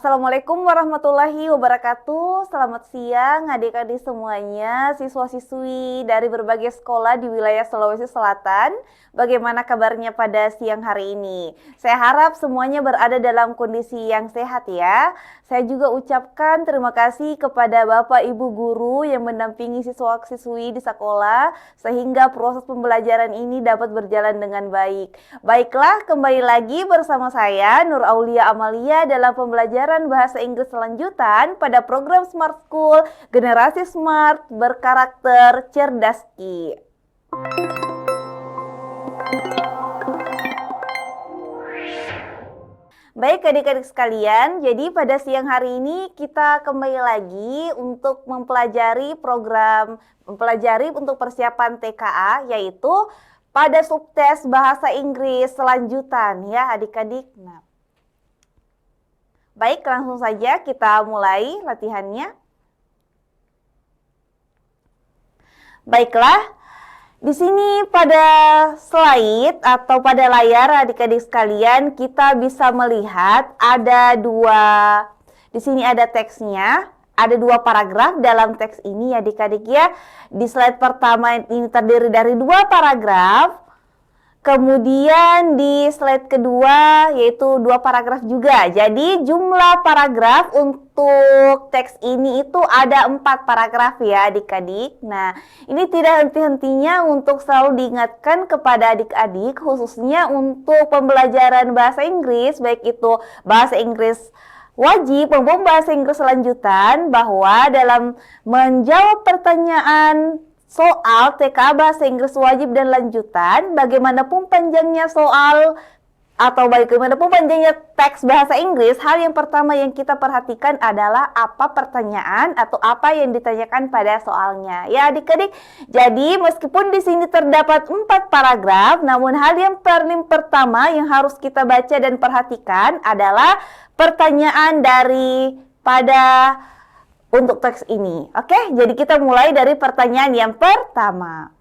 Assalamualaikum warahmatullahi wabarakatuh. Selamat siang adik-adik semuanya, siswa-siswi dari berbagai sekolah di wilayah Sulawesi Selatan. Bagaimana kabarnya pada siang hari ini? Saya harap semuanya berada dalam kondisi yang sehat ya. Saya juga ucapkan terima kasih kepada Bapak Ibu guru yang mendampingi siswa-siswi di sekolah sehingga proses pembelajaran ini dapat berjalan dengan baik. Baiklah, kembali lagi bersama saya Nur Aulia Amalia dalam pembelajaran bahasa Inggris lanjutan pada program Smart School Generasi Smart berkarakter cerdas Ki. Baik adik-adik sekalian, jadi pada siang hari ini kita kembali lagi untuk mempelajari untuk persiapan TKA, yaitu pada subtes bahasa Inggris selanjutan ya adik-adik. Nah, baik, langsung saja kita mulai latihannya. Baiklah, di sini pada slide atau pada layar adik-adik sekalian kita bisa melihat di sini ada teksnya, ada 2 paragraf dalam teks ini adik-adik ya. Di slide pertama ini terdiri dari 2 paragraf. Kemudian di slide kedua yaitu 2 paragraf juga. Jadi jumlah paragraf untuk teks ini itu ada 4 paragraf ya adik-adik. Nah, ini tidak henti-hentinya untuk selalu diingatkan kepada adik-adik khususnya untuk pembelajaran bahasa Inggris, baik itu bahasa Inggris wajib maupun bahasa Inggris lanjutan, bahwa dalam menjawab pertanyaan soal TK bahasa Inggris wajib dan lanjutan, bagaimanapun panjangnya soal atau bagaimanapun panjangnya teks bahasa Inggris, hal yang pertama yang kita perhatikan adalah apa pertanyaan atau apa yang ditanyakan pada soalnya. Ya adik-adik, jadi meskipun di sini terdapat 4 paragraf, namun hal yang paling pertama yang harus kita baca dan perhatikan adalah pertanyaan daripada untuk teks ini. Oke, jadi kita mulai dari pertanyaan yang pertama.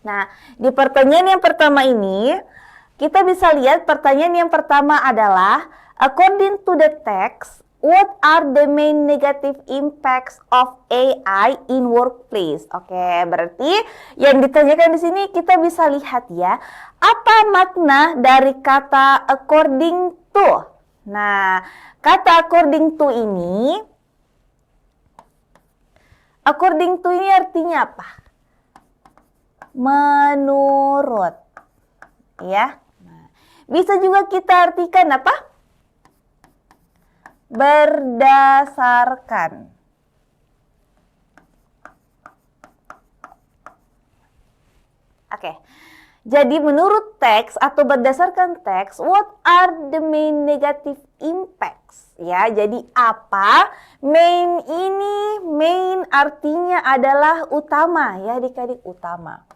Nah, di pertanyaan yang pertama ini, kita bisa lihat pertanyaan yang pertama adalah, according to the text, what are the main negative impacts of AI in workplace? Oke, berarti yang ditanyakan di sini kita bisa lihat ya, apa makna dari kata according to? Nah, kata according to ini artinya apa? Menurut, ya. Nah, bisa juga kita artikan apa? Berdasarkan. Oke. Jadi menurut teks atau berdasarkan teks, what are the main negative impacts? Ya, jadi apa? Main ini, main artinya adalah utama ya adik-adik, utama.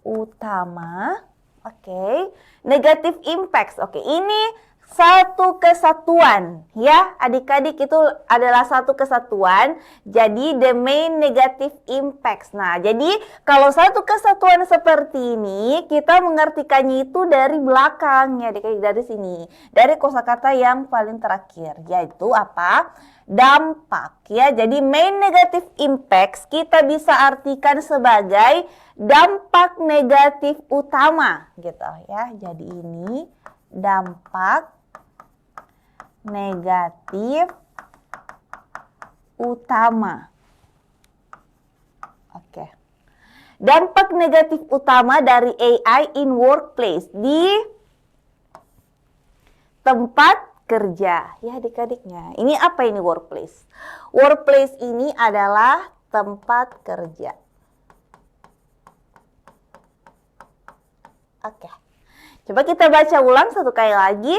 Utama, oke. Negative impacts, oke. Ini satu kesatuan ya adik-adik, itu adalah satu kesatuan. Jadi the main negative impacts. Nah, jadi kalau satu kesatuan seperti ini kita mengartikannya itu dari belakang ya adik-adik, dari sini, dari kosakata yang paling terakhir, yaitu apa? Dampak ya. Jadi main negative impacts kita bisa artikan sebagai dampak negatif utama gitu ya. Jadi ini dampak negatif utama. Oke. Dampak negatif utama dari AI in workplace, di tempat kerja. Ya adik-adiknya. Ini apa ini workplace? Workplace ini adalah tempat kerja. Oke. Coba kita baca ulang satu kali lagi.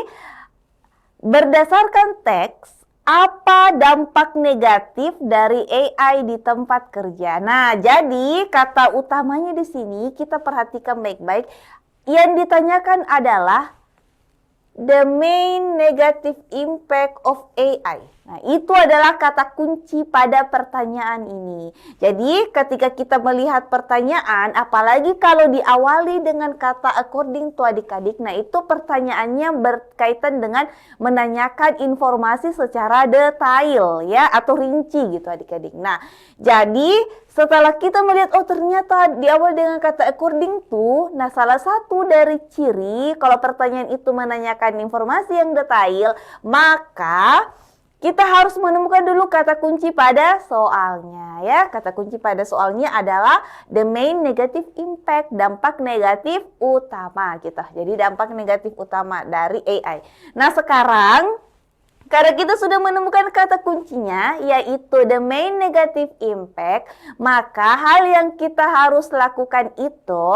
Berdasarkan teks, apa dampak negatif dari AI di tempat kerja? Nah, jadi kata utamanya di sini kita perhatikan baik-baik. Yang ditanyakan adalah the main negative impact of AI. Nah, itu adalah kata kunci pada pertanyaan ini. Jadi, ketika kita melihat pertanyaan, apalagi kalau diawali dengan kata according to adik-adik, nah itu pertanyaannya berkaitan dengan menanyakan informasi secara detail ya, atau rinci gitu adik-adik. Nah, jadi setelah kita melihat, oh ternyata diawali dengan kata according to, nah salah satu dari ciri kalau pertanyaan itu menanyakan informasi yang detail, maka kita harus menemukan dulu kata kunci pada soalnya ya. Kata kunci pada soalnya adalah the main negative impact, dampak negatif utama gitu. Jadi dampak negatif utama dari AI. Nah sekarang karena kita sudah menemukan kata kuncinya yaitu the main negative impact, maka hal yang kita harus lakukan itu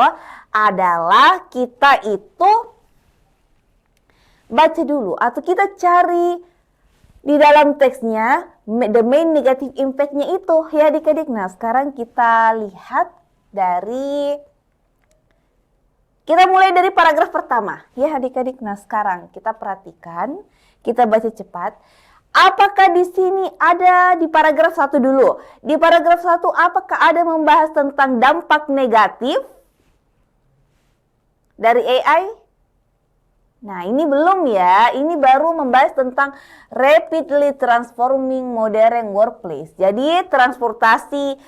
adalah kita itu baca dulu atau kita cari di dalam teksnya the main negative impact-nya itu ya adik-adik. Nah sekarang kita lihat kita mulai dari paragraf pertama ya adik-adik. Nah sekarang kita perhatikan, kita baca cepat. Apakah di sini ada di paragraf 1 dulu? Di paragraf 1 apakah ada membahas tentang dampak negatif dari AI? Nah ini belum ya, ini baru membahas tentang rapidly transforming modern workplace. Jadi transformasi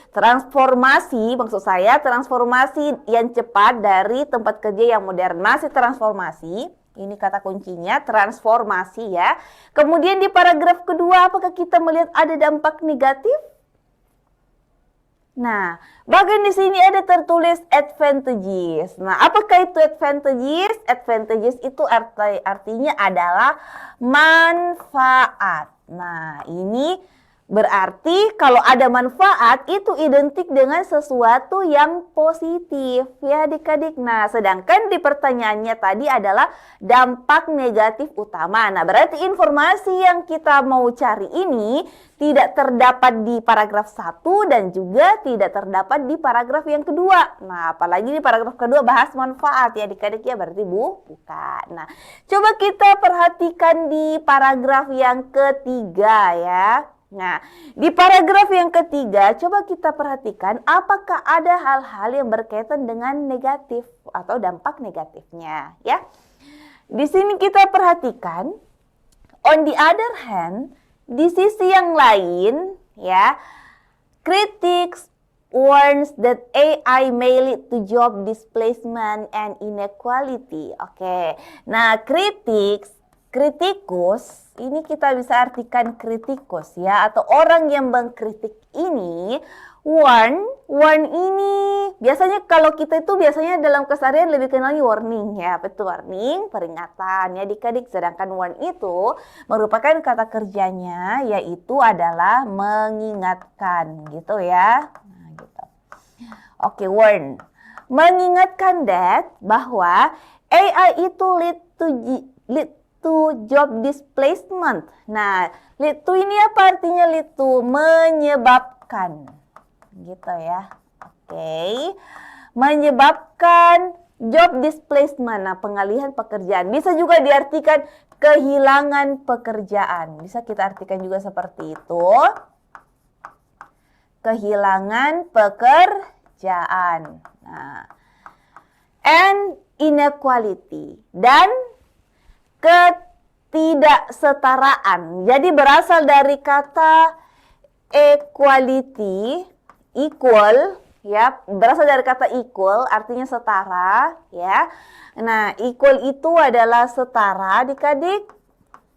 yang cepat dari tempat kerja yang modern. Masih transformasi, ini kata kuncinya transformasi ya. Kemudian di paragraf kedua apakah kita melihat ada dampak negatif? Nah, bagian di sini ada tertulis advantages. Nah, apakah itu advantages? Advantages itu artinya adalah manfaat. Nah, ini berarti kalau ada manfaat itu identik dengan sesuatu yang positif ya adik-adik. Nah sedangkan di pertanyaannya tadi adalah dampak negatif utama. Nah berarti informasi yang kita mau cari ini tidak terdapat di paragraf 1 dan juga tidak terdapat di paragraf yang kedua. Nah apalagi di paragraf kedua bahas manfaat ya adik-adik ya, berarti bukan. Nah coba kita perhatikan di paragraf yang ketiga ya. Nah, di paragraf yang ketiga, coba kita perhatikan apakah ada hal-hal yang berkaitan dengan negatif atau dampak negatifnya, ya. Di sini kita perhatikan, on the other hand, di sisi yang lain, ya, critics warns that AI may lead to job displacement and inequality. Oke, nah kritikus, ini kita bisa artikan kritikus ya, atau orang yang mengkritik ini. Warn ini biasanya kalau kita itu biasanya dalam keseharian lebih kenalnya warning ya, betul, warning, peringatan ya adik-adik. Sedangkan warn itu merupakan kata kerjanya yaitu adalah mengingatkan gitu ya. Nah, gitu. Oke, warn. Mengingatkan bahwa AI itu lead to job displacement. Nah, lead to ini apa artinya lead to? Menyebabkan. Gitu ya. Oke. Menyebabkan job displacement. Nah, pengalihan pekerjaan. Bisa juga diartikan kehilangan pekerjaan. Bisa kita artikan juga seperti itu. Kehilangan pekerjaan. Nah, and inequality. Dan ketidaksetaraan. Jadi berasal dari kata equality, equal ya, berasal dari kata equal artinya setara ya. Nah, equal itu adalah setara adik-adik.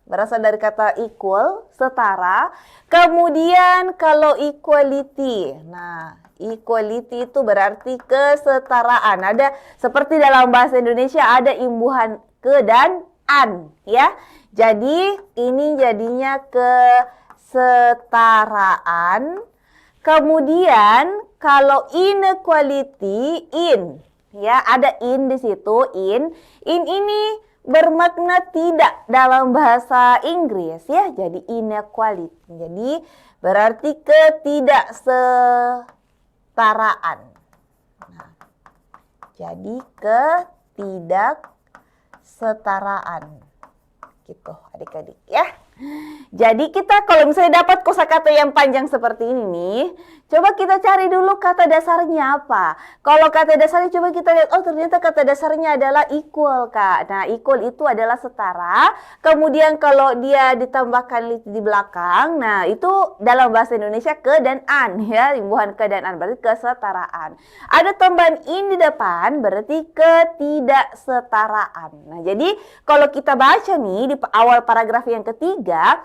Berasal dari kata equal, setara. Kemudian kalau equality. Nah, equality itu berarti kesetaraan. Ada seperti dalam bahasa Indonesia ada imbuhan ke dan an ya. Jadi ini jadinya kesetaraan. Kemudian kalau inequality, in ya, ada in di situ, in ini bermakna tidak dalam bahasa Inggris ya. Jadi inequality. Jadi berarti ketidaksetaraan. Nah, jadi ketidaksetaraan gitu adik-adik ya. Jadi kita kalau misalnya dapat kosakata yang panjang seperti ini nih, coba kita cari dulu kata dasarnya apa. Kalau kata dasarnya coba kita lihat, oh ternyata kata dasarnya adalah equal, Kak. Nah, equal itu adalah setara. Kemudian kalau dia ditambahkan lit di belakang, nah itu dalam bahasa Indonesia ke dan an ya, bukan ke dan an, berarti kesetaraan. Ada tambahan in di depan berarti ketidaksetaraan. Nah, jadi kalau kita baca nih di awal paragraf yang ketiga,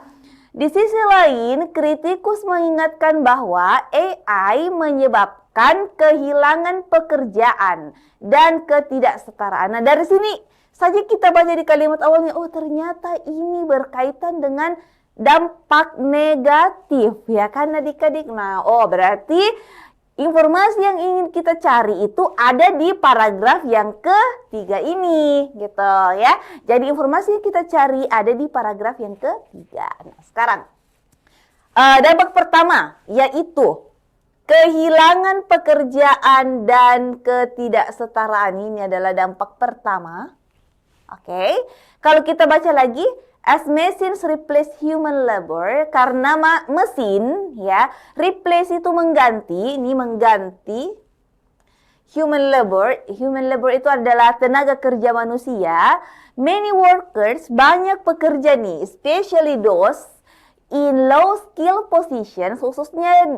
di sisi lain, kritikus mengingatkan bahwa AI menyebabkan kehilangan pekerjaan dan ketidaksetaraan. Nah, dari sini saja kita baca di kalimat awalnya, oh ternyata ini berkaitan dengan dampak negatif, ya kan adik-adik? Nah, oh berarti informasi yang ingin kita cari itu ada di paragraf yang ketiga ini, gitu ya. Jadi informasi yang kita cari ada di paragraf yang ketiga. Nah, sekarang dampak pertama yaitu kehilangan pekerjaan dan ketidaksetaraan. Ini adalah dampak pertama. Oke, kalau kita baca lagi, as machines replace human labor, karena mesin ya, replace itu mengganti, ini mengganti human labor. Human labor itu adalah tenaga kerja manusia. Many workers, banyak pekerja nih, especially those in low skill positions, khususnya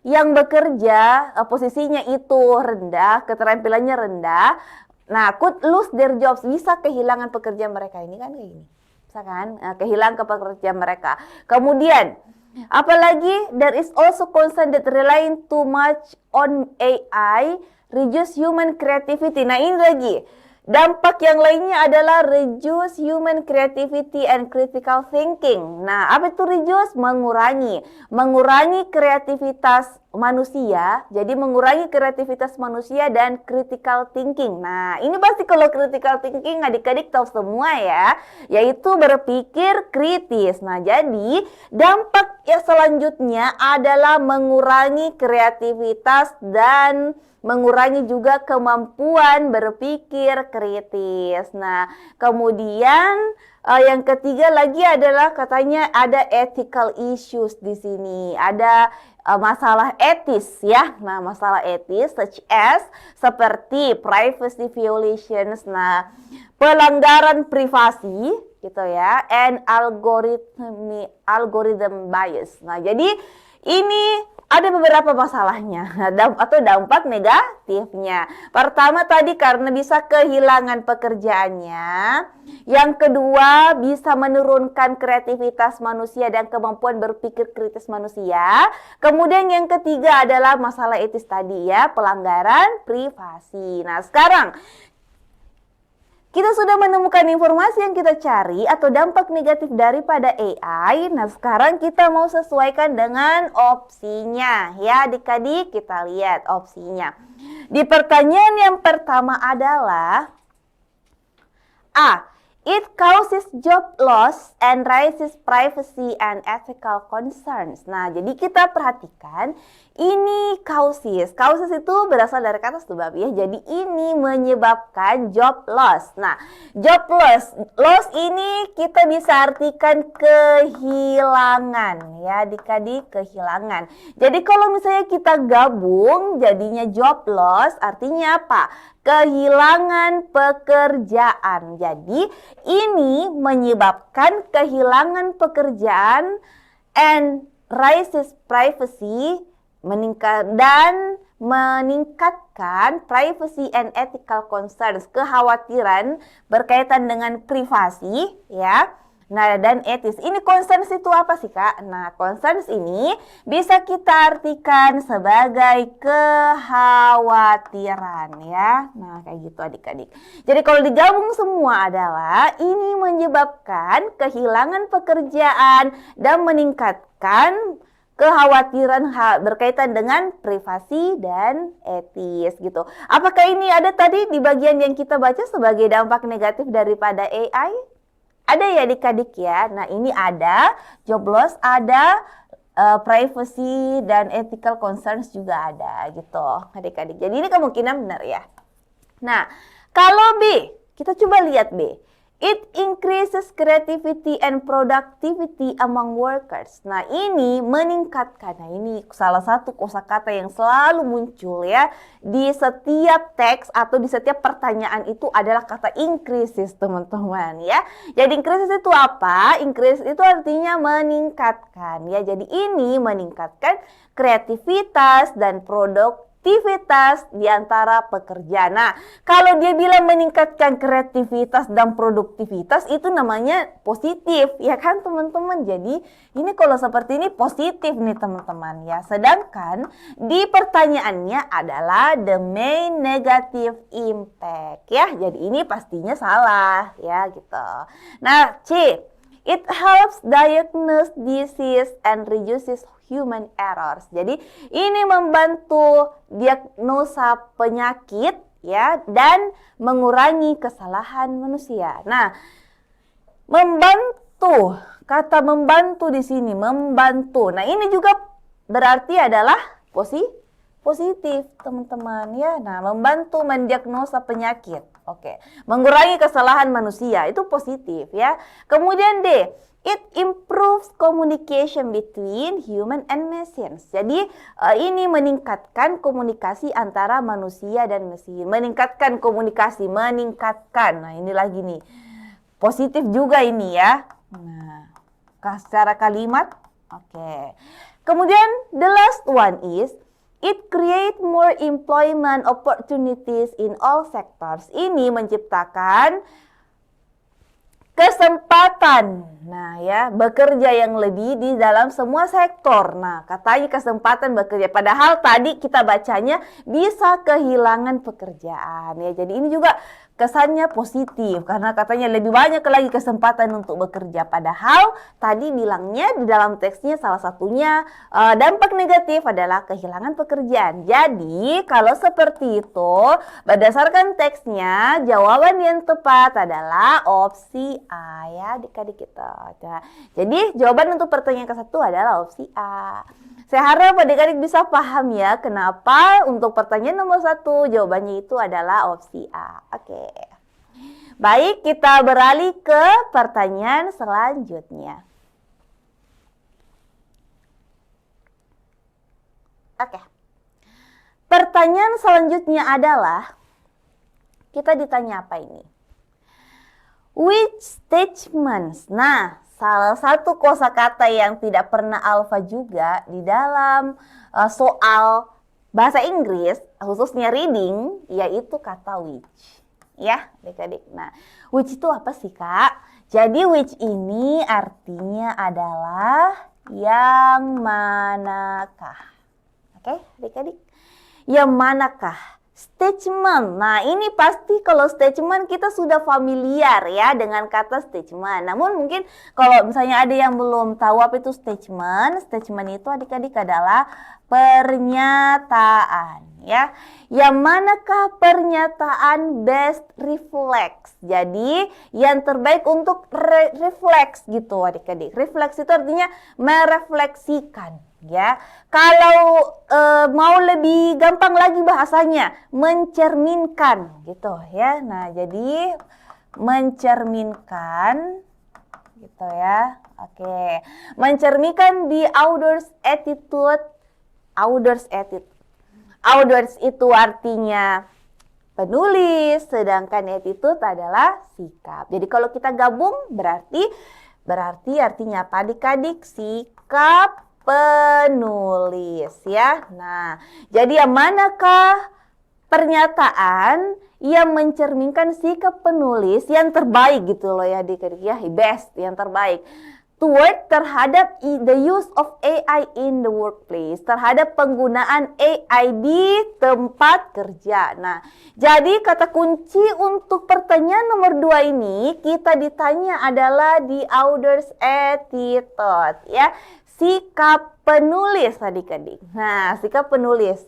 yang bekerja posisinya itu rendah, keterampilannya rendah. Nah, could lose their jobs, bisa kehilangan pekerjaan mereka. Ini kan kayak gini. Kan kehilangan pekerjaan mereka. Kemudian apalagi there is also concern that relying too much on AI reduce human creativity. Nah, ini lagi dampak yang lainnya adalah reduce human creativity and critical thinking. Nah, apa itu reduce? Mengurangi kreativitas manusia. Jadi mengurangi kreativitas manusia dan critical thinking. Nah, ini pasti kalau critical thinking adik-adik tahu semua ya, yaitu berpikir kritis. Nah, jadi dampak yang selanjutnya adalah mengurangi kreativitas dan mengurangi juga kemampuan berpikir kritis. Nah, kemudian yang ketiga lagi adalah katanya ada ethical issues di sini. Ada masalah etis ya. Nah, masalah etis such as seperti privacy violations. Nah, pelanggaran privasi gitu ya, and algorithm bias. Nah, jadi ini ada beberapa masalahnya atau dampak negatifnya. Pertama tadi karena bisa kehilangan pekerjaannya. Yang kedua bisa menurunkan kreativitas manusia dan kemampuan berpikir kritis manusia. Kemudian yang ketiga adalah masalah etis tadi ya, pelanggaran privasi. Nah, sekarang kita sudah menemukan informasi yang kita cari atau dampak negatif daripada AI. Nah, sekarang kita mau sesuaikan dengan opsinya. Ya, adik-adik, kita lihat opsinya. Di pertanyaan yang pertama adalah A. It causes job loss and raises privacy and ethical concerns. Nah, jadi kita perhatikan ini causes. Causes itu berasal dari kata sebab ya. Jadi ini menyebabkan job loss. Nah, job loss. Loss ini kita bisa artikan kehilangan ya, adik-adik, kehilangan. Jadi kalau misalnya kita gabung jadinya job loss, artinya apa? Kehilangan pekerjaan. Jadi ini menyebabkan kehilangan pekerjaan and raises privacy, meningkatkan privacy and ethical concerns, kekhawatiran berkaitan dengan privasi ya. Nah, dan etis. Ini concerns itu apa sih, Kak? Nah, concerns ini bisa kita artikan sebagai kekhawatiran ya. Nah, kayak gitu adik-adik. Jadi kalau digabung semua adalah ini menyebabkan kehilangan pekerjaan dan meningkatkan kekhawatiran berkaitan dengan privasi dan etis gitu. Apakah ini ada tadi di bagian yang kita baca sebagai dampak negatif daripada AI? Ada ya adik-adik ya. Nah, ini ada job loss, ada privacy dan ethical concerns juga ada gitu adik-adik. Jadi ini kemungkinan benar ya. Nah, kalau B, kita coba lihat B. It increases creativity and productivity among workers. Nah, ini meningkatkan. Nah, ini salah satu kosakata yang selalu muncul ya di setiap teks atau di setiap pertanyaan itu adalah kata increases, teman-teman ya. Jadi increases itu apa? Increase itu artinya meningkatkan ya. Jadi ini meningkatkan kreativitas dan produktivitas di antara pekerja. Nah, kalau dia bilang meningkatkan kreativitas dan produktivitas itu namanya positif, ya kan teman-teman? Jadi ini kalau seperti ini positif nih teman-teman ya. Sedangkan di pertanyaannya adalah the main negative impact ya. Jadi ini pastinya salah ya gitu. Nah, C. It helps diagnose disease and reduces human errors. Jadi ini membantu diagnosa penyakit ya dan mengurangi kesalahan manusia. Nah, membantu, kata membantu di sini membantu. Nah, ini juga berarti adalah positif, teman-teman ya. Nah, membantu mendiagnosa penyakit. Oke, mengurangi kesalahan manusia itu positif ya. Kemudian D, it improves communication between human and machines. Jadi ini meningkatkan komunikasi antara manusia dan mesin. Meningkatkan komunikasi, meningkatkan. Nah, ini lagi nih. Positif juga ini ya. Nah, secara kalimat. Oke. Kemudian the last one is it create more employment opportunities in all sectors. Ini menciptakan kesempatan, nah ya, bekerja yang lebih di dalam semua sektor. Nah, katanya kesempatan bekerja, padahal tadi kita bacanya bisa kehilangan pekerjaan ya. Jadi ini juga kesannya positif karena katanya lebih banyak lagi kesempatan untuk bekerja. Padahal tadi bilangnya di dalam teksnya salah satunya dampak negatif adalah kehilangan pekerjaan. Jadi kalau seperti itu berdasarkan teksnya jawaban yang tepat adalah opsi A ya adik-adik kita. Nah, jadi jawaban untuk pertanyaan ke-1 adalah opsi A. Saya harap adik-adik bisa paham ya kenapa untuk pertanyaan nomor 1 jawabannya itu adalah opsi A. Oke. Baik, kita beralih ke pertanyaan selanjutnya. Oke. Pertanyaan selanjutnya adalah kita ditanya apa ini? Which statements? Nah, salah satu kosakata yang tidak pernah alfa juga di dalam soal bahasa Inggris, khususnya reading, yaitu kata which. Ya, adik-adik. Nah, which itu apa sih, Kak? Jadi which ini artinya adalah yang manakah. Oke, adik-adik. Yang manakah? Statement. Nah, ini pasti kalau statement kita sudah familiar ya dengan kata statement. Namun mungkin kalau misalnya ada yang belum tahu apa itu statement. Statement itu adik-adik adalah pernyataan ya. Yang manakah pernyataan best reflects. Jadi yang terbaik untuk refleks gitu adik-adik. Refleks itu artinya merefleksikan. Ya, kalau mau lebih gampang lagi bahasanya, mencerminkan gitu ya. Nah, jadi mencerminkan gitu ya. Oke. Mencerminkan the author's attitude. Author's attitude. Author's itu artinya penulis, sedangkan attitude adalah sikap. Jadi kalau kita gabung berarti artinya apa adik-adik? Sikap penulis ya. Nah, jadi yang manakah pernyataan yang mencerminkan sikap penulis yang terbaik gitu loh ya adik-adik ya, best, yang terbaik. Toward terhadap the use of AI in the workplace, terhadap penggunaan AI di tempat kerja. Nah, jadi kata kunci untuk pertanyaan nomor 2 ini kita ditanya adalah the author's attitude ya. Sikap penulis adik-adik. Nah, sikap penulis.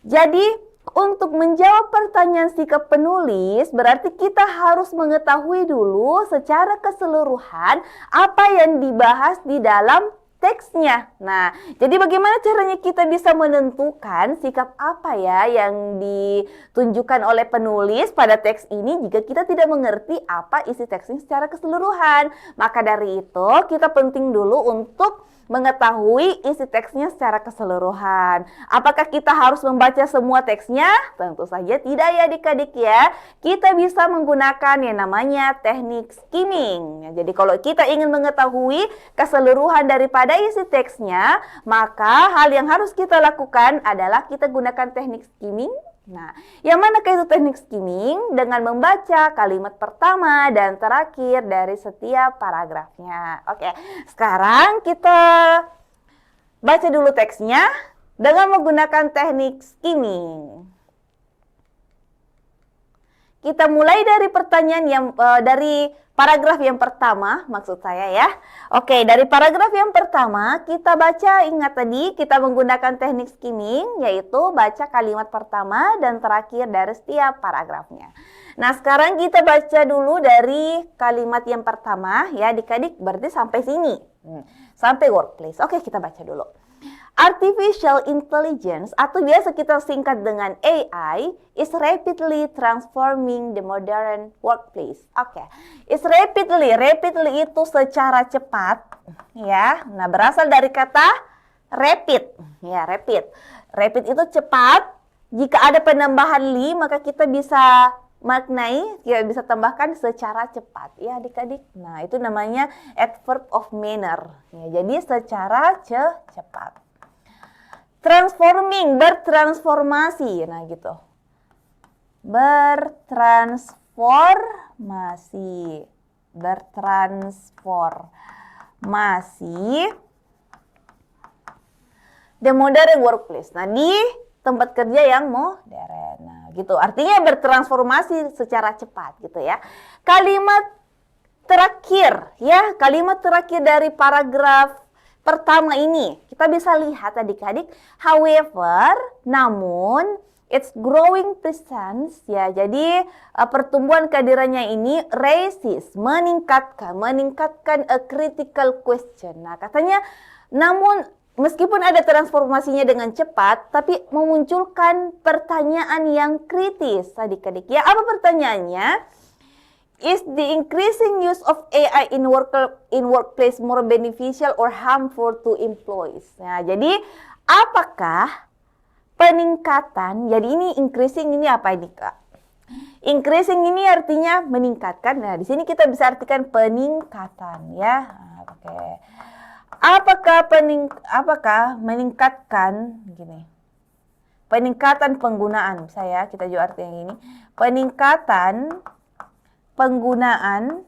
Jadi, untuk menjawab pertanyaan sikap penulis, berarti kita harus mengetahui dulu secara keseluruhan apa yang dibahas di dalam teksnya. Nah, jadi bagaimana caranya kita bisa menentukan sikap apa ya yang ditunjukkan oleh penulis pada teks ini jika kita tidak mengerti apa isi teksnya secara keseluruhan. Maka dari itu, kita penting dulu untuk mengetahui isi teksnya secara keseluruhan. Apakah kita harus membaca semua teksnya? Tentu saja tidak ya adik-adik ya. Kita bisa menggunakan yang namanya teknik skimming. Jadi kalau kita ingin mengetahui keseluruhan daripada isi teksnya, maka hal yang harus kita lakukan adalah kita gunakan teknik skimming. Nah, yang manakah itu teknik skimming? Dengan membaca kalimat pertama dan terakhir dari setiap paragrafnya. Oke, sekarang kita baca dulu teksnya dengan menggunakan teknik skimming. Kita mulai dari pertanyaan yang dari paragraf yang pertama, maksud saya ya. Oke, dari paragraf yang pertama kita baca, ingat tadi kita menggunakan teknik skimming, yaitu baca kalimat pertama dan terakhir dari setiap paragrafnya. Nah, sekarang kita baca dulu dari kalimat yang pertama ya adik-adik, berarti sampai sini. Sampai workplace. Oke, kita baca dulu. Artificial intelligence atau biasa kita singkat dengan AI is rapidly transforming the modern workplace. Oke. Is rapidly itu secara cepat ya. Nah, berasal dari kata rapid. Ya, rapid. Rapid itu cepat. Jika ada penambahan li maka kita bisa maknai, ya bisa tambahkan secara cepat ya adik-adik. Nah, itu namanya adverb of manner. Ya, jadi secara cepat. Transforming, bertransformasi. Nah, gitu. Bertransformasi. The modern workplace. Nah, di tempat kerja yang modern. Nah, gitu. Artinya bertransformasi secara cepat gitu ya. Kalimat terakhir ya, kalimat terakhir dari paragraf pertama ini, kita bisa lihat adik-adik, however, namun, it's growing presence, ya, jadi pertumbuhan kehadirannya ini raises, meningkatkan a critical question. Nah, katanya, namun, meskipun ada transformasinya dengan cepat, tapi memunculkan pertanyaan yang kritis, adik-adik. Ya, apa pertanyaannya? Is the increasing use of AI in workplace more beneficial or harmful to employees? Nah, jadi apakah peningkatan, jadi ini increasing ini apa ini Kak? Increasing ini artinya meningkatkan. Nah, di sini kita bisa artikan peningkatan ya. Oke. Apakah meningkatkan gini? Peningkatan penggunaan, kita juga arti yang ini. Peningkatan penggunaan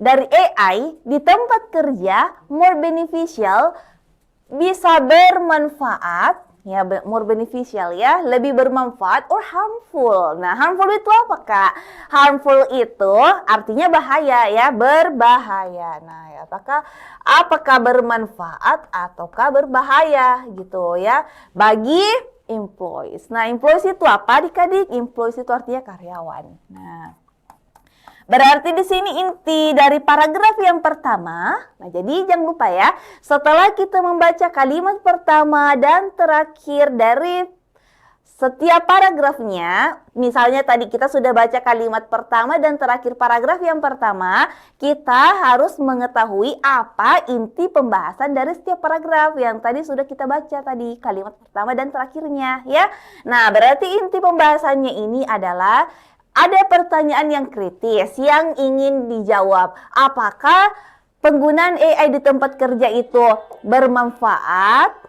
dari AI di tempat kerja more beneficial, bisa bermanfaat ya, more beneficial ya, lebih bermanfaat or harmful. Nah, harmful itu apa Kak? Harmful itu artinya bahaya ya, berbahaya. Nah, ya, apakah bermanfaat ataukah berbahaya gitu ya bagi employees. Nah, employees itu apa adik-adik? Employees itu artinya karyawan. Nah, berarti di sini inti dari paragraf yang pertama. Nah, jadi jangan lupa ya, setelah kita membaca kalimat pertama dan terakhir dari setiap paragrafnya, misalnya tadi kita sudah baca kalimat pertama dan terakhir paragraf yang pertama, kita harus mengetahui apa inti pembahasan dari setiap paragraf yang tadi sudah kita baca tadi, kalimat pertama dan terakhirnya ya. Nah, berarti inti pembahasannya ini adalah ada pertanyaan yang kritis yang ingin dijawab. Apakah penggunaan AI di tempat kerja itu bermanfaat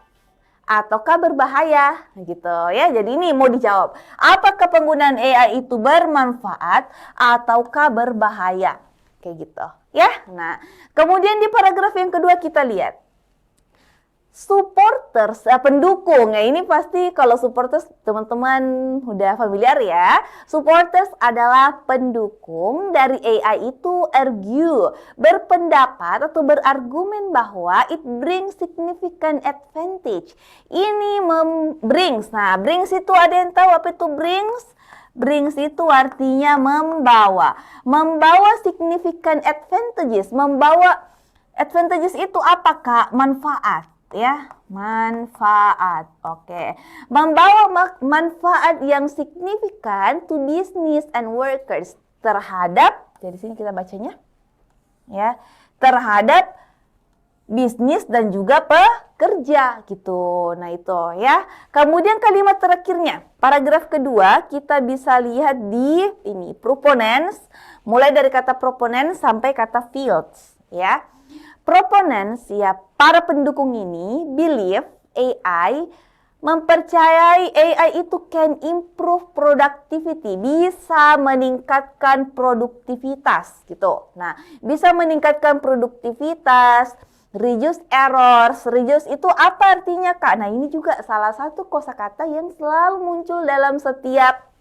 ataukah berbahaya gitu ya. Jadi ini mau dijawab, apakah penggunaan AI itu bermanfaat ataukah berbahaya, kayak gitu ya. Nah, kemudian di paragraf yang kedua kita lihat supporters, pendukung. Ya, ini pasti kalau supporters teman-teman udah familiar ya. Supporters adalah pendukung dari AI itu argue, berpendapat atau berargumen bahwa it brings significant advantage. Ini brings. Nah, brings itu ada yang tahu apa itu brings? Brings itu artinya membawa. Membawa significant advantages. Membawa advantages itu apa, Kak? Manfaat, ya. Manfaat. Oke. Membawa manfaat yang signifikan to business and workers terhadap, jadi sini kita bacanya, ya, terhadap bisnis dan juga pekerja gitu. Nah itu ya. Kemudian kalimat terakhirnya, paragraf kedua kita bisa lihat di ini proponents, mulai dari kata proponents sampai kata fields ya. Proponents ya, para pendukung ini believe AI, mempercayai AI itu can improve productivity, bisa meningkatkan produktivitas gitu. Nah, bisa meningkatkan produktivitas, reduce errors. Reduce itu apa artinya, Kak? Nah, ini juga salah satu kosakata yang selalu muncul dalam setiap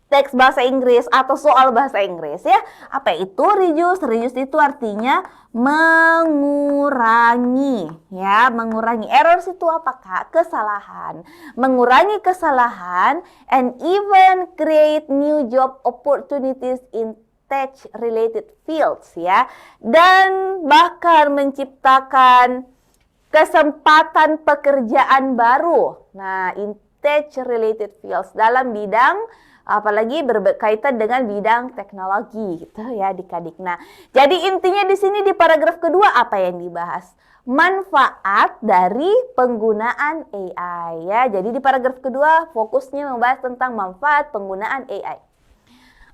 teks bahasa Inggris atau soal bahasa Inggris ya. Apa itu reduce? Reduce itu artinya mengurangi ya, mengurangi. Errors itu apa, Kak? Kesalahan. Mengurangi kesalahan and even create new job opportunities in tech related fields ya. Dan bahkan menciptakan kesempatan pekerjaan baru. Nah, in tech related fields dalam bidang apalagi berkaitan dengan bidang teknologi gitu ya adik-adik. Nah, jadi intinya di sini di paragraf kedua apa yang dibahas? Manfaat dari penggunaan AI ya. Jadi di paragraf kedua fokusnya membahas tentang manfaat penggunaan AI.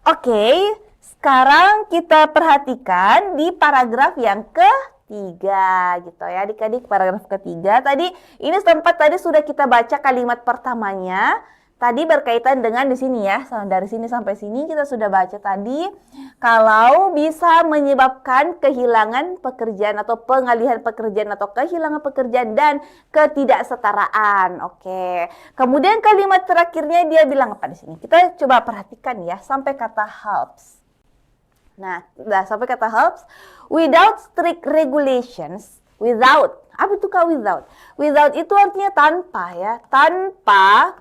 Oke, sekarang kita perhatikan di paragraf yang ketiga gitu ya adik-adik. Paragraf ketiga tadi ini sempat tadi sudah kita baca kalimat pertamanya. Tadi berkaitan dengan di sini ya, dari sini sampai sini kita sudah baca tadi kalau bisa menyebabkan kehilangan pekerjaan atau pengalihan pekerjaan atau kehilangan pekerjaan dan ketidaksetaraan. Oke. Kemudian kalimat terakhirnya dia bilang apa di sini? Kita coba perhatikan ya sampai kata helps. Nah, sampai kata helps, without strict regulations, without. Apa itu, Kak, without? Without itu artinya tanpa ya, tanpa.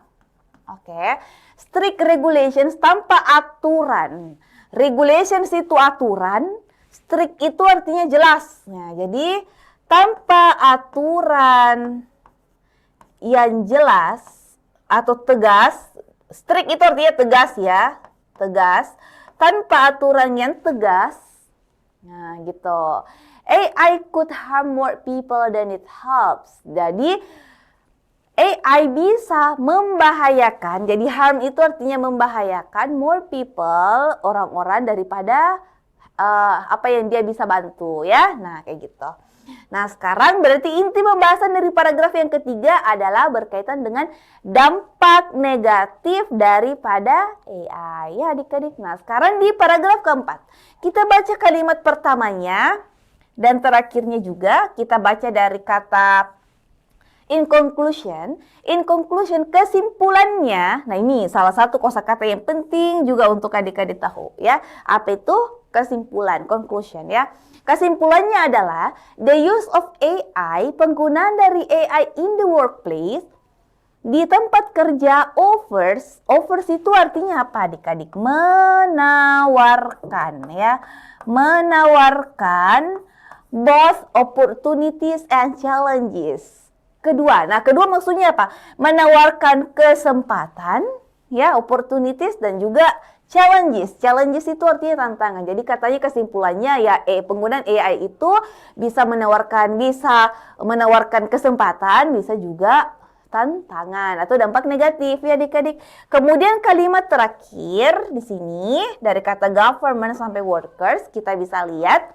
Oke, strict regulations, tanpa aturan. Regulations itu aturan, strict itu artinya jelas. Nah, jadi tanpa aturan yang jelas atau tegas, strict itu artinya tegas ya, tegas. Tanpa aturan yang tegas, nah gitu. AI could harm more people than it helps. Jadi AI bisa membahayakan, jadi harm itu artinya membahayakan more people, orang-orang daripada apa yang dia bisa bantu ya. Nah kayak gitu. Nah sekarang berarti inti pembahasan dari paragraf yang ketiga adalah berkaitan dengan dampak negatif daripada AI ya adik-adik. Nah sekarang di paragraf keempat kita baca kalimat pertamanya dan terakhirnya juga kita baca dari kata in conclusion, kesimpulannya, nah ini salah satu kosakata yang penting juga untuk adik-adik tahu ya. Apa itu kesimpulan, conclusion ya. Kesimpulannya adalah the use of AI, penggunaan dari AI in the workplace, di tempat kerja offers itu artinya apa adik-adik? Menawarkan ya, menawarkan both opportunities and challenges. Kedua maksudnya apa? Menawarkan kesempatan, ya, opportunities dan juga challenges. Challenges itu artinya tantangan. Jadi katanya kesimpulannya ya, penggunaan AI itu bisa menawarkan kesempatan, bisa juga tantangan atau dampak negatif ya adik-adik. Kemudian kalimat terakhir di sini dari kata government sampai workers kita bisa lihat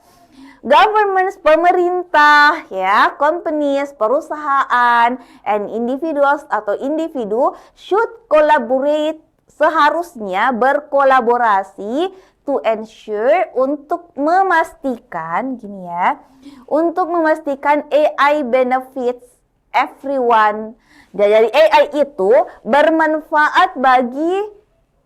governments, pemerintah, ya, companies, perusahaan, and individuals atau individu should collaborate, seharusnya berkolaborasi to ensure, untuk memastikan, gini ya, untuk memastikan AI benefits everyone. Jadi AI itu bermanfaat bagi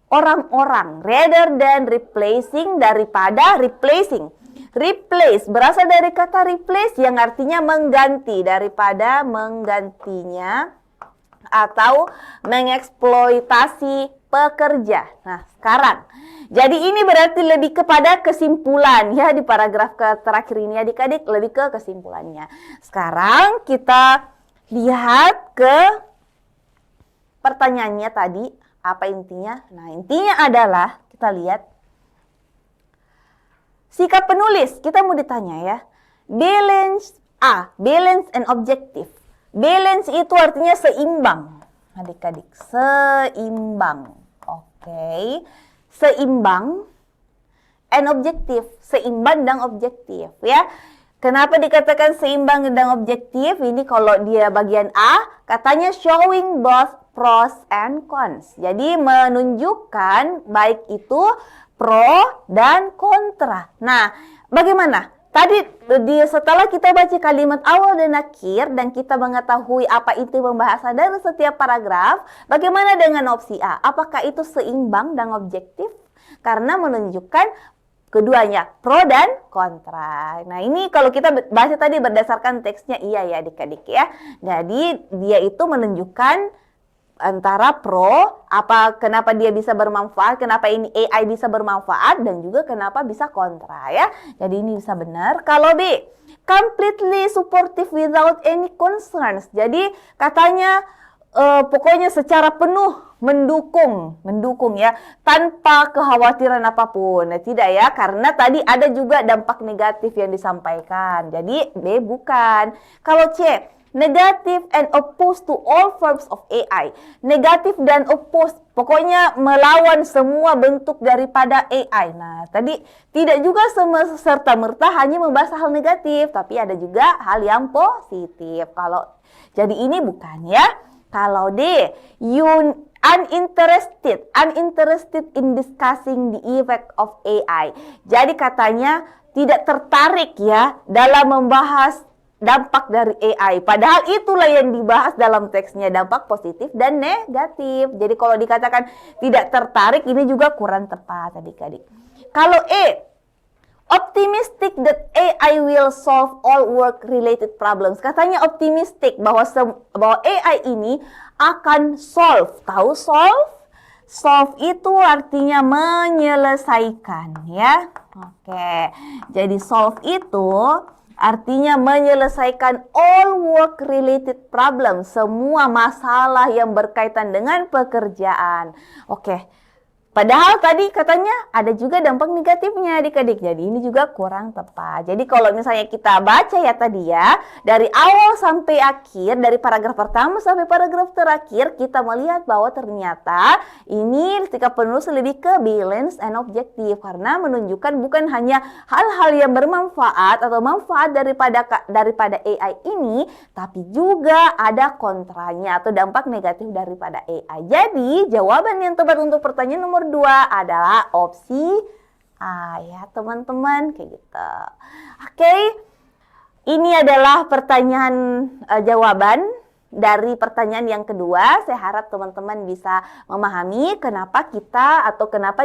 orang-orang, rather than replacing, daripada replacing. Replace berasal dari kata replace yang artinya mengganti, daripada menggantinya atau mengeksploitasi pekerja. Nah, sekarang. Jadi ini berarti lebih kepada kesimpulan ya di paragraf terakhir ini adik-adik, lebih ke kesimpulannya. Sekarang kita lihat ke pertanyaannya tadi, apa intinya? Nah, intinya adalah kita lihat sikap penulis. Kita mau ditanya ya. Balance and objective. Balance itu artinya seimbang. Adik-adik, seimbang. Oke. Seimbang and objective. Seimbang dan objektif ya. Kenapa dikatakan seimbang dan objektif? Ini kalau dia bagian A, katanya showing both pros and cons. Jadi menunjukkan baik itu pro dan kontra. Nah, bagaimana? Tadi setelah kita baca kalimat awal dan akhir dan kita mengetahui apa inti pembahasan dari setiap paragraf, bagaimana dengan opsi A? Apakah itu seimbang dan objektif? Karena menunjukkan keduanya, pro dan kontra. Nah, ini kalau kita baca tadi berdasarkan teksnya iya ya adik-adik ya. Jadi dia itu menunjukkan antara pro, kenapa dia bisa bermanfaat, kenapa ini AI bisa bermanfaat, dan juga kenapa bisa kontra ya. Jadi ini bisa benar. Kalau B, completely supportive without any concerns. Jadi katanya pokoknya secara penuh mendukung ya, tanpa kekhawatiran apapun. Nah, tidak ya, karena tadi ada juga dampak negatif yang disampaikan. Jadi B bukan. Kalau C, negative and opposed to all forms of AI. Negatif dan opposed, pokoknya melawan semua bentuk daripada AI. Nah, tadi tidak juga serta-merta hanya membahas hal negatif, tapi ada juga hal yang positif. Jadi ini bukan ya. Kalau D, uninterested in discussing the effect of AI. Jadi katanya tidak tertarik ya dalam membahas dampak dari AI. Padahal itulah yang dibahas dalam teksnya, dampak positif dan negatif. Jadi kalau dikatakan tidak tertarik, ini juga kurang tepat adik-adik. Kalau E, optimistic that AI will solve all work-related problems. Katanya optimistic bahwa AI ini akan solve. Tahu solve? Solve itu artinya menyelesaikan ya. Oke, jadi solve itu artinya menyelesaikan all work-related problem, semua masalah yang berkaitan dengan pekerjaan. Oke, padahal tadi katanya ada juga dampak negatifnya adik-adik. Jadi ini juga kurang tepat. Jadi kalau misalnya kita baca ya tadi ya, dari awal sampai akhir, dari paragraf pertama sampai paragraf terakhir, kita melihat bahwa ternyata ini sikap penulis lebih ke balance and objective. Karena menunjukkan bukan hanya hal-hal yang bermanfaat atau manfaat daripada AI ini, tapi juga ada kontranya atau dampak negatif daripada AI. Jadi jawaban yang tepat untuk pertanyaan nomor 2 adalah opsi A ya teman-teman, kayak gitu. Oke, ini adalah pertanyaan jawaban dari pertanyaan yang kedua. Saya harap teman-teman bisa memahami kenapa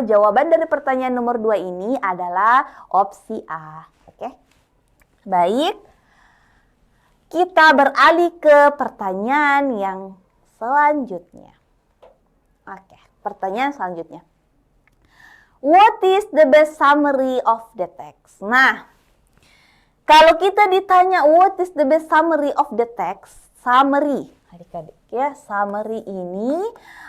jawaban dari pertanyaan nomor 2 ini adalah opsi A. Oke, baik, kita beralih ke pertanyaan yang selanjutnya. Oke, pertanyaan selanjutnya. What is the best summary of the text? Nah, kalau kita ditanya what is the best summary of the text, summary, adik-adik ya, summary ini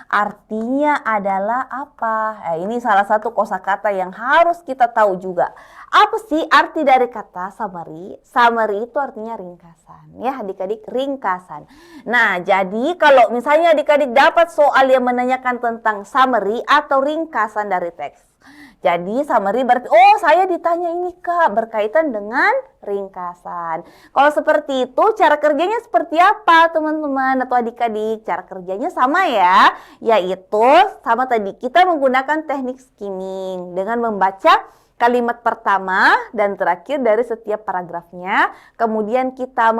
artinya adalah apa? Ini salah satu kosakata yang harus kita tahu juga. Apa sih arti dari kata summary? Summary itu artinya ringkasan ya adik-adik, ringkasan. Nah, jadi kalau misalnya adik-adik dapat soal yang menanyakan tentang summary atau ringkasan dari teks, jadi summary berarti, oh saya ditanya ini Kak, berkaitan dengan ringkasan. Kalau seperti itu, cara kerjanya seperti apa teman-teman atau adik-adik? Cara kerjanya sama ya, yaitu sama tadi, kita menggunakan teknik skimming dengan membaca kalimat pertama dan terakhir dari setiap paragrafnya. Kemudian kita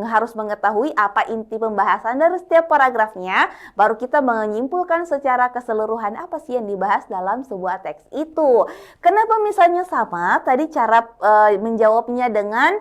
harus mengetahui apa inti pembahasan dari setiap paragrafnya. Baru kita menyimpulkan secara keseluruhan apa sih yang dibahas dalam sebuah teks itu. Kenapa misalnya sama? Tadi cara menjawabnya dengan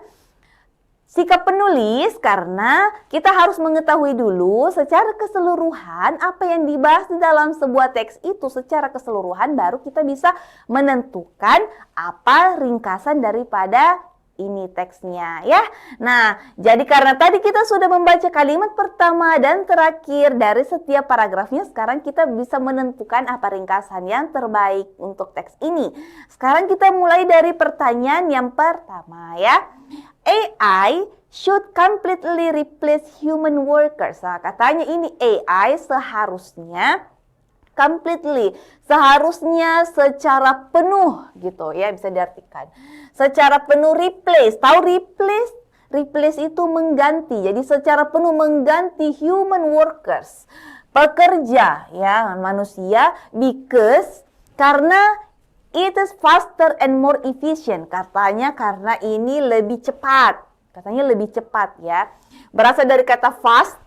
Sikap penulis karena kita harus mengetahui dulu secara keseluruhan apa yang dibahas di dalam sebuah teks itu secara keseluruhan, baru kita bisa menentukan apa ringkasan daripada ini teksnya ya. Nah, jadi karena tadi kita sudah membaca kalimat pertama dan terakhir dari setiap paragrafnya, sekarang kita bisa menentukan apa ringkasan yang terbaik untuk teks ini. Sekarang kita mulai dari pertanyaan yang pertama ya. AI should completely replace human workers. Nah, katanya ini AI seharusnya completely, seharusnya secara penuh gitu ya, bisa diartikan. Secara penuh replace. Tahu replace? Replace itu mengganti. Jadi secara penuh mengganti human workers. Pekerja ya, manusia, because karena it is faster and more efficient. Katanya karena ini lebih cepat. Katanya lebih cepat ya. Berasal dari kata fast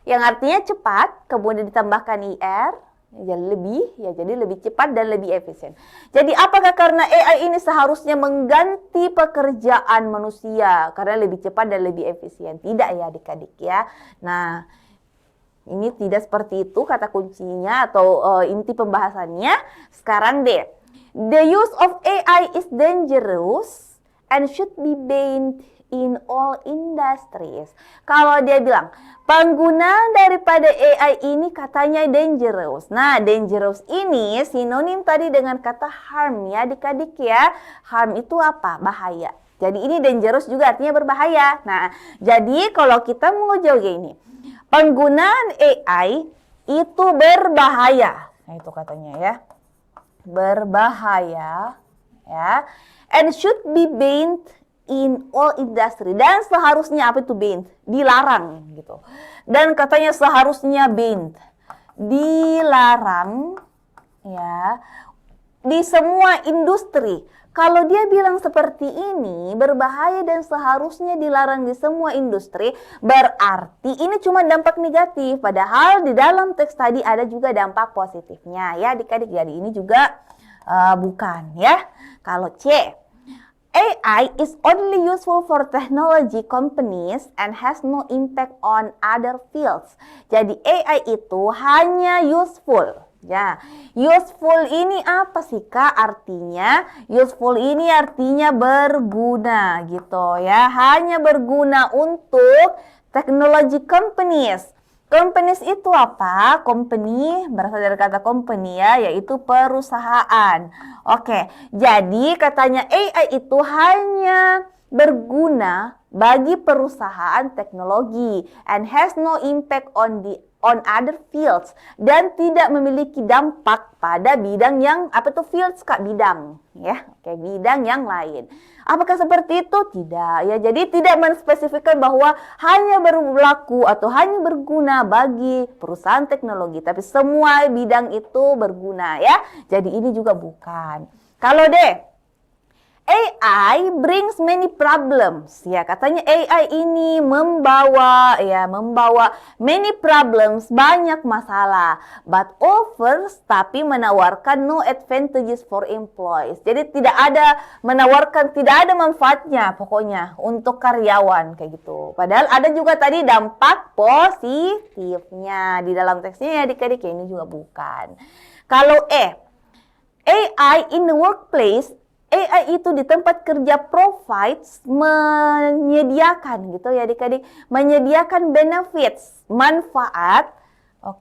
yang artinya cepat, kemudian ditambahkan IR, ya jadi lebih cepat dan lebih efisien. Jadi apakah karena AI ini seharusnya mengganti pekerjaan manusia karena lebih cepat dan lebih efisien? Tidak ya adik-adik ya. Nah, ini tidak seperti itu kata kuncinya atau inti pembahasannya. Sekarang deh. The use of AI is dangerous and should be banned in all industries. Kalau dia bilang penggunaan daripada AI ini katanya dangerous. Nah, dangerous ini sinonim tadi dengan kata harm ya adik-adik ya. Harm itu apa? Bahaya. Jadi ini dangerous juga artinya berbahaya. Nah, jadi kalau kita mau jawab ini, penggunaan AI itu berbahaya. Nah, itu katanya ya. Berbahaya ya, and should be banned in all industry, dan seharusnya apa itu banned, dilarang gitu. Dan katanya seharusnya banned, dilarang ya di semua industri. Kalau dia bilang seperti ini, berbahaya dan seharusnya dilarang di semua industri, berarti ini cuma dampak negatif. Padahal di dalam teks tadi ada juga dampak positifnya ya adik-adik. Jadi ini juga bukan ya. Kalau C, AI is only useful for technology companies and has no impact on other fields. Jadi AI itu hanya useful. Ya, useful ini apa sih Kak artinya? Useful ini artinya berguna gitu ya. Hanya berguna untuk technology companies. Companies itu apa? Company berasal dari kata company ya, yaitu perusahaan. Oke, jadi katanya AI itu hanya berguna bagi perusahaan teknologi and has no impact on other fields, dan tidak memiliki dampak pada bidang yang apa tuh fields Kak, bidang ya, oke, bidang yang lain. Apakah seperti itu? Tidak ya. Jadi tidak menspesifikkan bahwa hanya berlaku atau hanya berguna bagi perusahaan teknologi, tapi semua bidang itu berguna ya. Jadi ini juga bukan. Kalau deh AI brings many problems. Ya, katanya AI ini membawa many problems, banyak masalah. But offers, tapi menawarkan no advantages for employees. Jadi tidak ada manfaatnya pokoknya untuk karyawan kayak gitu. Padahal ada juga tadi dampak positifnya di dalam teksnya ya adik-adik, ini juga bukan. Kalau AI in the workplace, AI itu di tempat kerja provides, menyediakan gitu ya adik-adik, menyediakan benefits, manfaat,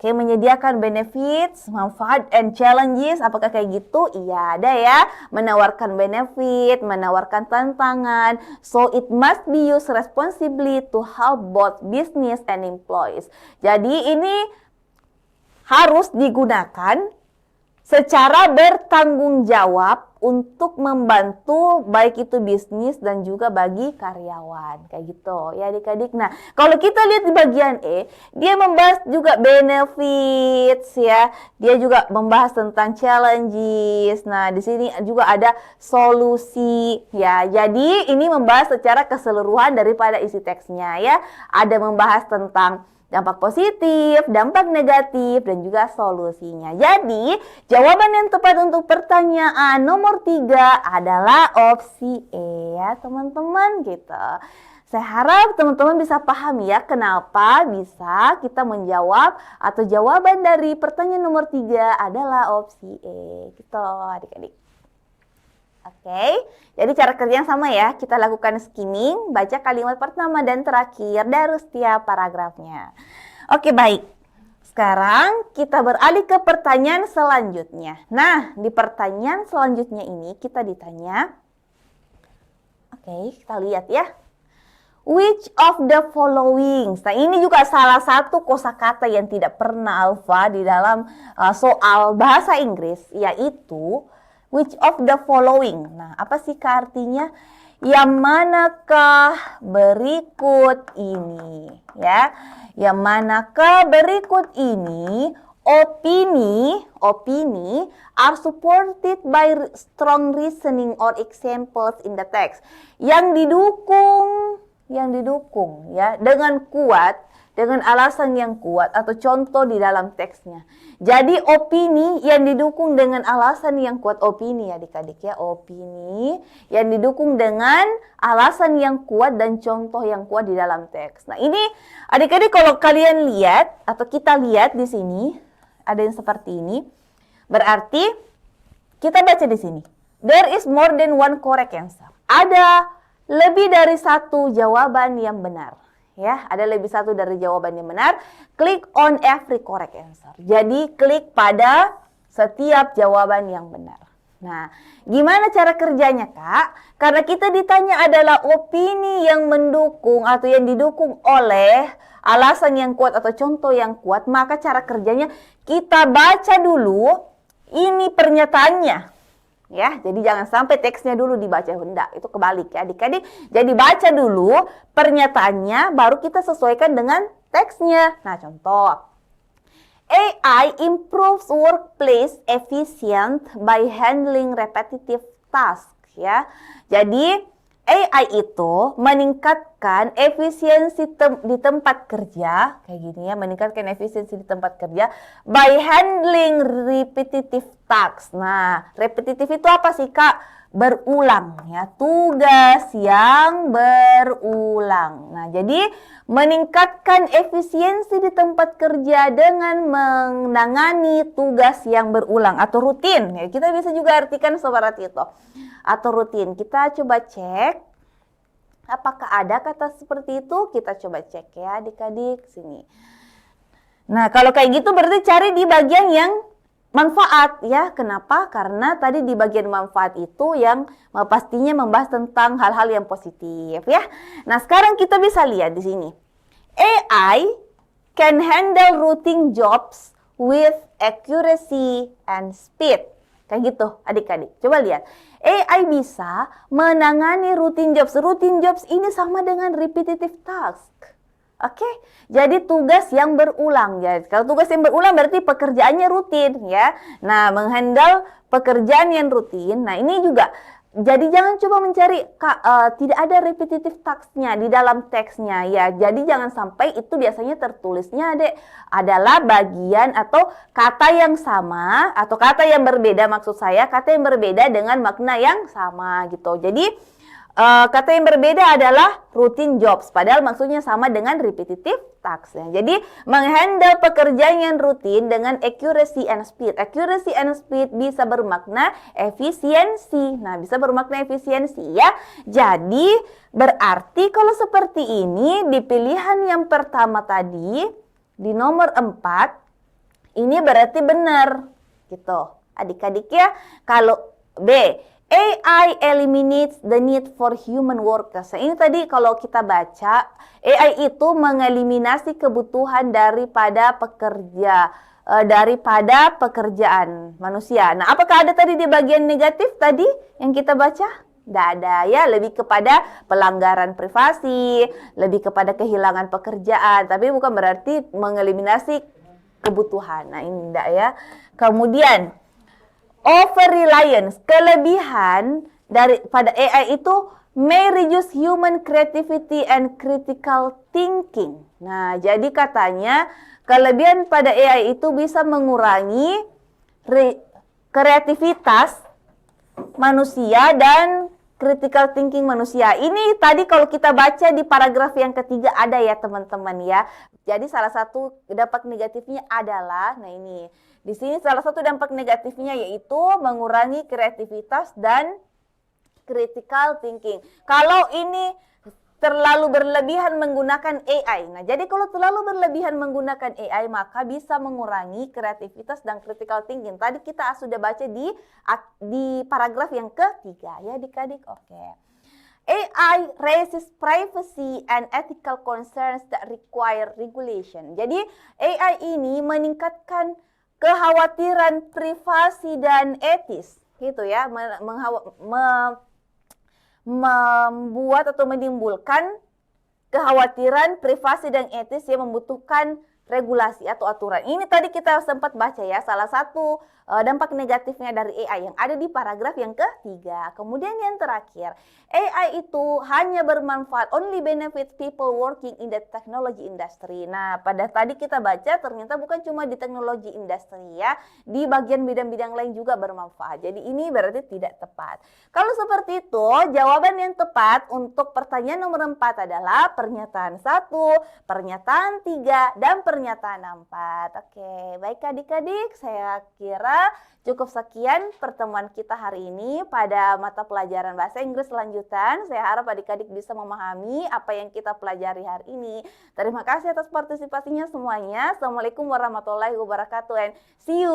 menyediakan benefits, manfaat and challenges. Apakah kayak gitu? Iya ada ya, menawarkan benefit, menawarkan tantangan. So it must be used responsibly to help both business and employees. Jadi ini harus digunakan secara bertanggung jawab untuk membantu baik itu bisnis dan juga bagi karyawan kayak gitu ya adik-adik. Nah, kalau kita lihat di bagian E, dia membahas juga benefits ya. Dia juga membahas tentang challenges. Nah, di sini juga ada solusi ya. Jadi ini membahas secara keseluruhan daripada isi teksnya ya. Ada membahas tentang dampak positif, dampak negatif, dan juga solusinya. Jadi, jawaban yang tepat untuk pertanyaan nomor 3 adalah opsi E ya teman-teman gitu. Saya harap teman-teman bisa paham ya kenapa bisa kita menjawab atau jawaban dari pertanyaan nomor 3 adalah opsi E. Gitu adik-adik. Oke, jadi cara kerja yang sama ya. Kita lakukan skimming, baca kalimat pertama dan terakhir dari setiap paragrafnya. Oke, baik. Sekarang kita beralih ke pertanyaan selanjutnya. Nah, di pertanyaan selanjutnya ini kita ditanya. Oke, kita lihat ya. Which of the following? Nah, ini juga salah satu kosakata yang tidak pernah Alfa di dalam soal bahasa Inggris, yaitu which of the following. Nah, apa sih artinya? Yang manakah berikut ini? Ya, yang manakah berikut ini? Opini are supported by strong reasoning or examples in the text. Yang didukung ya dengan kuat, dengan alasan yang kuat atau contoh di dalam teksnya. Jadi opini yang didukung dengan alasan yang kuat, opini adik-adik ya, opini yang didukung dengan alasan yang kuat dan contoh yang kuat di dalam teks. Nah, ini adik-adik kalau kalian lihat atau kita lihat di sini ada yang seperti ini. Berarti kita baca di sini. There is more than one correct answer. Ada lebih dari satu jawaban yang benar. Ya, ada lebih satu dari jawaban yang benar. Click on every correct answer. Jadi klik pada setiap jawaban yang benar. Nah, gimana cara kerjanya, Kak? Karena kita ditanya adalah opini yang mendukung atau yang didukung oleh alasan yang kuat atau contoh yang kuat, maka cara kerjanya kita baca dulu ini pernyataannya. Ya, jadi jangan sampai teksnya dulu dibaca, hendak itu kebalik ya adik-adik. Jadi baca dulu pernyataannya, baru kita sesuaikan dengan teksnya. Nah, contoh. AI improves workplace efficient by handling repetitive task. Ya, jadi AI itu meningkatkan efisiensi di tempat kerja, kayak gini ya, meningkatkan efisiensi di tempat kerja by handling repetitive tasks. Nah, repetitif itu apa sih, Kak? Berulang ya, tugas yang berulang. Nah, jadi meningkatkan efisiensi di tempat kerja dengan menangani tugas yang berulang atau rutin. Ya, kita bisa juga artikan seperti itu. Atau rutin. Kita coba cek apakah ada kata seperti itu. Kita coba cek ya adik-adik sini. Nah, kalau kayak gitu berarti cari di bagian yang manfaat ya. Kenapa? Karena tadi di bagian manfaat itu yang pastinya membahas tentang hal-hal yang positif ya. Nah, sekarang kita bisa lihat di sini. AI can handle routine jobs with accuracy and speed. Kayak gitu adik-adik. Coba lihat. AI bisa menangani routine jobs. Routine jobs ini sama dengan repetitive task. Oke, jadi tugas yang berulang ya. Kalau tugas yang berulang berarti pekerjaannya rutin ya. Nah, menghandle pekerjaan yang rutin. Nah, ini juga. Jadi jangan coba mencari tidak ada repetitive task-nya di dalam teksnya ya. Jadi jangan sampai itu biasanya tertulisnya adalah bagian atau kata yang sama atau kata yang berbeda, maksud saya kata yang berbeda dengan makna yang sama gitu. Jadi kata yang berbeda adalah routine jobs, padahal maksudnya sama dengan repetitive tasks. Jadi menghandle pekerjaan yang rutin dengan accuracy and speed. Accuracy and speed bisa bermakna efisiensi. Nah, bisa bermakna efisiensi ya. Jadi berarti kalau seperti ini di pilihan yang pertama tadi di nomor 4 ini berarti benar gitu. Adik-adik ya. Kalau B, AI eliminates the need for human workers. Nah, ini tadi kalau kita baca, AI itu mengeliminasi kebutuhan daripada pekerjaan manusia. Nah, apakah ada tadi di bagian negatif tadi yang kita baca? Tidak ada ya, lebih kepada pelanggaran privasi, lebih kepada kehilangan pekerjaan, tapi bukan berarti mengeliminasi kebutuhan. Nah, ini tidak ya. Kemudian over reliance, kelebihan daripada AI itu may reduce human creativity and critical thinking. Nah, jadi katanya kelebihan pada AI itu bisa mengurangi kreativitas manusia dan critical thinking manusia. Ini tadi kalau kita baca di paragraf yang ketiga ada ya teman-teman ya. Jadi salah satu dampak negatifnya adalah, nah ini di sini salah satu dampak negatifnya yaitu mengurangi kreativitas dan critical thinking. Kalau ini terlalu berlebihan menggunakan AI. Nah, jadi kalau terlalu berlebihan menggunakan AI, maka bisa mengurangi kreativitas dan critical thinking. Tadi kita sudah baca di paragraf yang ketiga ya adik-adik. Oke. AI raises privacy and ethical concerns that require regulation. Jadi AI ini meningkatkan kekhawatiran privasi dan etis, gitu ya, membuat atau menimbulkan kekhawatiran privasi dan etis yang membutuhkan regulasi atau aturan. Ini tadi kita sempat baca ya, salah satu dampak negatifnya dari AI yang ada di paragraf yang ketiga. Kemudian yang terakhir, AI itu hanya bermanfaat, only benefit people working in the technology industry. Nah, pada tadi kita baca ternyata bukan cuma di teknologi industri ya, di bagian bidang-bidang lain juga bermanfaat. Jadi ini berarti tidak tepat. Kalau seperti itu, jawaban yang tepat untuk pertanyaan nomor 4 adalah pernyataan 1, pernyataan 3, dan pernyataan 4. Oke, baik adik-adik, saya kira cukup sekian pertemuan kita hari ini pada mata pelajaran bahasa Inggris lanjutan. Saya harap adik-adik bisa memahami apa yang kita pelajari hari ini. Terima kasih atas partisipasinya semuanya. Assalamualaikum warahmatullahi wabarakatuh and see you.